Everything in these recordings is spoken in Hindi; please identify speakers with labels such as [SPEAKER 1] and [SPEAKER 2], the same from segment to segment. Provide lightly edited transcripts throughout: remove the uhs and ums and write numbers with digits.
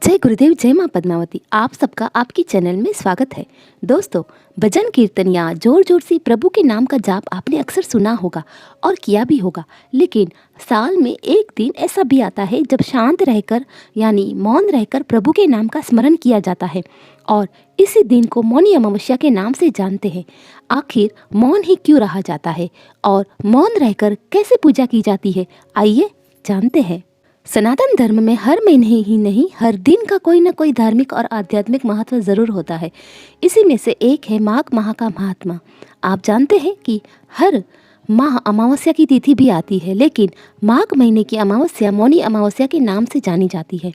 [SPEAKER 1] जय गुरुदेव, जय माँ पद्मावती। आप सबका आपकी चैनल में स्वागत है। दोस्तों, भजन कीर्तन या जोर जोर से प्रभु के नाम का जाप आपने अक्सर सुना होगा और किया भी होगा, लेकिन साल में एक दिन ऐसा भी आता है जब शांत रहकर यानी मौन रहकर प्रभु के नाम का स्मरण किया जाता है और इसी दिन को मौनी अमावस्या के नाम से जानते हैं। आखिर मौन ही क्यों रहा जाता है और मौन रहकर कैसे पूजा की जाती है, आइए जानते हैं। सनातन धर्म में हर महीने ही नहीं, हर दिन का कोई न कोई धार्मिक और आध्यात्मिक महत्व ज़रूर होता है। इसी में से एक है माघ माह का महात्मा। आप जानते हैं कि हर माह अमावस्या की तिथि भी आती है, लेकिन माघ महीने की अमावस्या मौनी अमावस्या के नाम से जानी जाती है।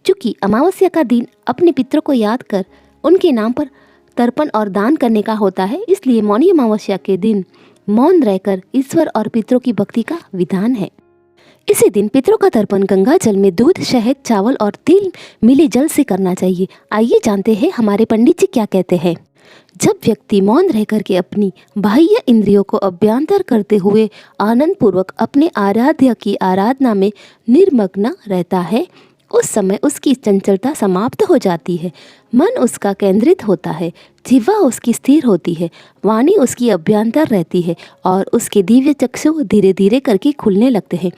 [SPEAKER 1] चूँकि अमावस्या का दिन अपने पितरों को याद कर उनके नाम पर तर्पण और दान करने का होता है, इसलिए मौनी अमावस्या के दिन मौन रहकर ईश्वर और पितरों की भक्ति का विधान है। इसी दिन पितरों का तर्पण गंगा जल में दूध, शहद, चावल और तिल मिले जल से करना चाहिए। आइए जानते हैं हमारे पंडित जी क्या कहते हैं। जब व्यक्ति मौन रह करके अपनी बाह्य इंद्रियों को अभ्यंतर करते हुए आनंद पूर्वक अपने आराध्य की आराधना में निर्मग्न रहता है, उस समय उसकी चंचलता समाप्त हो जाती है, मन उसका केंद्रित होता है, जिह्वा उसकी स्थिर होती है, वाणी उसकी अभ्यंतर रहती है और उसके दिव्य चक्षु धीरे धीरे करके खुलने लगते हैं।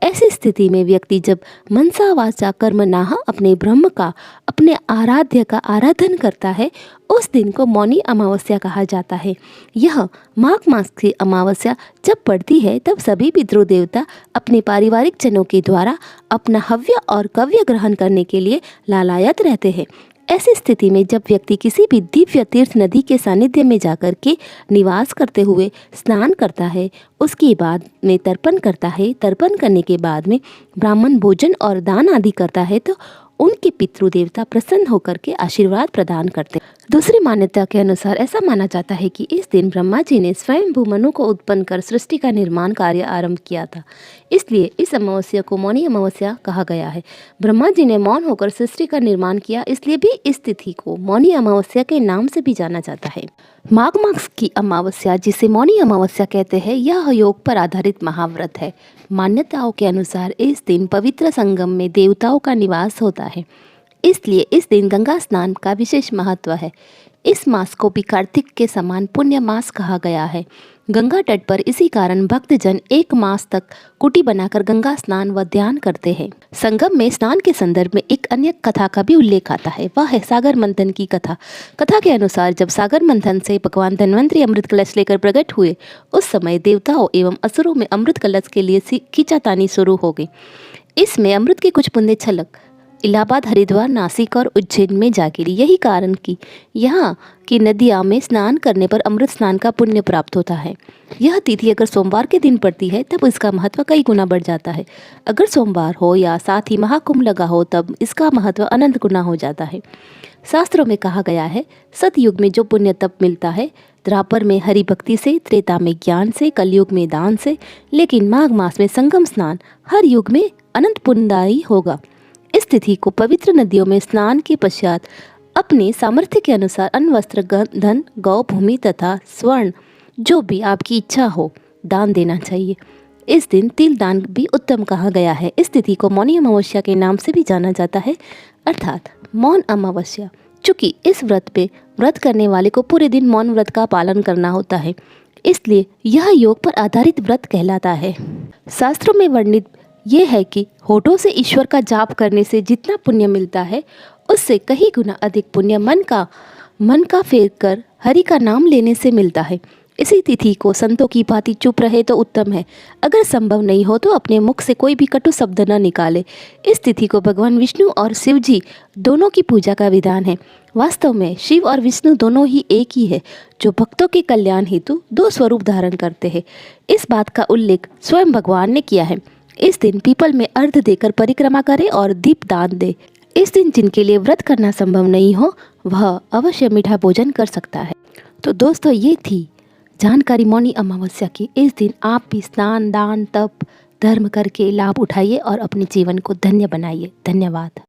[SPEAKER 1] ऐसी स्थिति में व्यक्ति जब मनसा वाचा कर्मणः अपने ब्रह्म का, अपने आराध्य का आराधन करता है, उस दिन को मौनी अमावस्या कहा जाता है। यह माघ मास की अमावस्या जब पड़ती है तब सभी पितृदेवता अपने पारिवारिक जनों के द्वारा अपना हव्य और कव्य ग्रहण करने के लिए लालायत रहते हैं। ऐसी स्थिति में जब व्यक्ति किसी भी दिव्य तीर्थ नदी के सानिध्य में जाकर के निवास करते हुए स्नान करता है, उसके बाद में तर्पण करता है, तर्पण करने के बाद में ब्राह्मण भोजन और दान आदि करता है, तो उनके पितृदेवता प्रसन्न होकर के आशीर्वाद प्रदान करते हैं। दूसरी मान्यता के अनुसार ऐसा माना जाता है कि इस दिन ब्रह्मा जी ने स्वयं मनु को उत्पन्न कर सृष्टि का निर्माण कार्य आरंभ किया था, इसलिए इस अमावस्या को मौनी अमावस्या कहा गया है। ब्रह्मा जी ने मौन होकर सृष्टि का निर्माण किया, इसलिए भी इस तिथि को मौनी अमावस्या के नाम से भी जाना जाता है। माघ मास की अमावस्या, जिसे मौनी अमावस्या कहते हैं, यह योग पर आधारित महाव्रत है। मान्यताओं के अनुसार इस दिन पवित्र संगम में देवताओं का निवास होता है, इसलिए इस दिन गंगा स्नान का विशेष महत्व है। इस मास को भी कार्तिक के समान पुण्य मास कहा गया है। गंगा तट पर इसी कारण भक्तजन एक मास तक कुटी बनाकर गंगा स्नान व ध्यान करते हैं। संगम में स्नान के संदर्भ में एक अन्य कथा का भी उल्लेख आता है, वह है सागर मंथन की कथा। कथा के अनुसार जब सागर मंथन से भगवान धन्वंतरी अमृत कलश लेकर प्रकट हुए, उस समय देवताओं एवं असुरों में अमृत कलश के लिए खींचातानी शुरू हो गई। इसमें अमृत की कुछ बूंदें छलक इलाहाबाद, हरिद्वार, नासिक और उज्जैन में जा गिरी। यही कारण कि यहाँ की नदियाँ में स्नान करने पर अमृत स्नान का पुण्य प्राप्त होता है। यह तिथि अगर सोमवार के दिन पड़ती है तब इसका महत्व कई गुना बढ़ जाता है। अगर सोमवार हो या साथ ही महाकुंभ लगा हो तब इसका महत्व अनंत गुना हो जाता है। शास्त्रों में कहा गया है, सतयुग में जो पुण्य तब मिलता है, द्वापर में हरि भक्ति से, त्रेता में ज्ञान से, कलयुग में दान से, लेकिन माघ मास में संगम स्नान हर युग में अनंत पुण्यदायी होगा। इस तिथि को पवित्र नदियों में स्नान के पश्चात अपने सामर्थ्य के अनुसार अन्न, वस्त्र, धन, गौ, भूमि तथा स्वर्ण जो भी आपकी इच्छा हो दान देना चाहिए। इस दिन तिल दान भी उत्तम कहा गया है। इस तिथि को मौनी अमावस्या के नाम से भी जाना जाता है, अर्थात मौन अमावस्या। चूँकि इस व्रत पे व्रत करने वाले को पूरे दिन मौन व्रत का पालन करना होता है, इसलिए यह योग पर आधारित व्रत कहलाता है। शास्त्रों में वर्णित ये है कि होठों से ईश्वर का जाप करने से जितना पुण्य मिलता है, उससे कई गुना अधिक पुण्य मन का फेर कर हरि का नाम लेने से मिलता है। इसी तिथि को संतों की भांति चुप रहे तो उत्तम है। अगर संभव नहीं हो तो अपने मुख से कोई भी कटु शब्द न निकाले। इस तिथि को भगवान विष्णु और शिव जी दोनों की पूजा का विधान है। वास्तव में शिव और विष्णु दोनों ही एक ही है, जो भक्तों के कल्याण हेतु दो स्वरूप धारण करते हैं। इस बात का उल्लेख स्वयं भगवान ने किया है। इस दिन पीपल में अर्घ देकर परिक्रमा करें और दीप दान दे। इस दिन जिनके लिए व्रत करना संभव नहीं हो, वह अवश्य मीठा भोजन कर सकता है। तो दोस्तों, ये थी जानकारी मौनी अमावस्या की। इस दिन आप भी स्नान, दान, तप, धर्म करके लाभ उठाइए और अपने जीवन को धन्य बनाइए। धन्यवाद।